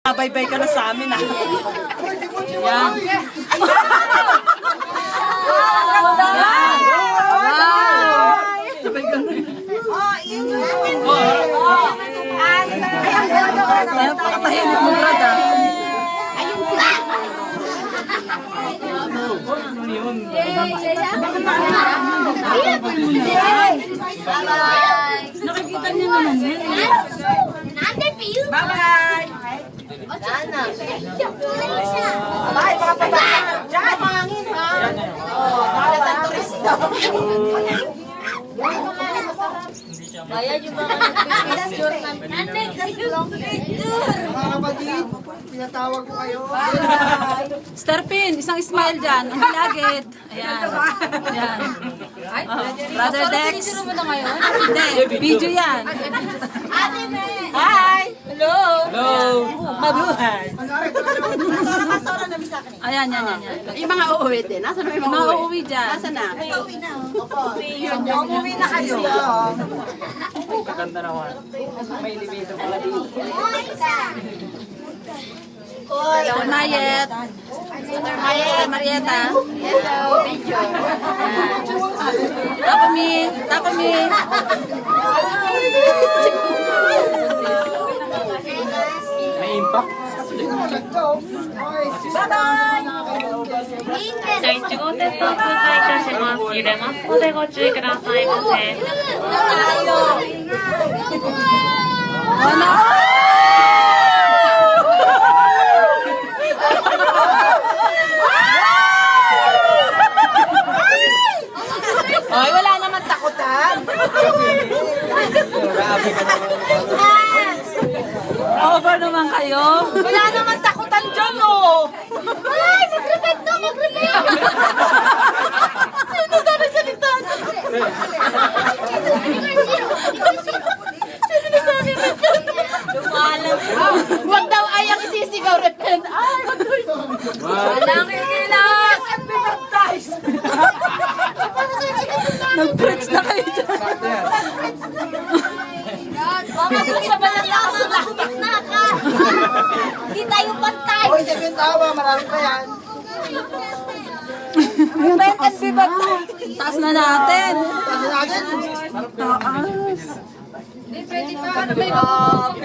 Bye-bye ka na sa amin, ah. Yan. Sabay ka na. Pakatahimik mo, Brad, ah. Nakikita niyo naman yun. Bye-bye! Bye, baka pababa. Diyan! Hangin, ha? Bakit ang turista? Bayad yung mga nag-picture ng Mga kapatid, pinatawag ko kayo. Starpin, isang smile dyan. Ang hilagit. Ayan. Ayan. Brother Dex. Hindi, video yan. Hi! Hello! Hello! Mabuhay! Ayan, yan, yan, yan. Yung mga uuwi din. Nasaan na yung Mga mga uuwi? uuwi dyan. Nasaan na? Umuwi na kayo. Sister Mayet. Sister Marieta. Hello, video. Takumi. Takumi.第1号鉄道通過いたします。揺れますのでご注意くださいませ。 Ay, wala naman takutan. Over naman kayo. Wala naman takutan dyan, oh. Ay, mag-repeat na, mag-repeat. Sino ka na salita? Sino na sabi repent? Wag daw ayang isisigaw repent. Ay, walang ikilas. Baptize. Nag-preach na kayo dyan. Mama, kung siya ba nakakasakit na ka? Hindi tayo pantay. Hoy, sa Pintawa, marami pa yan. Taas na natin. Taas natin. Taas. Pwede pa, ano ba yung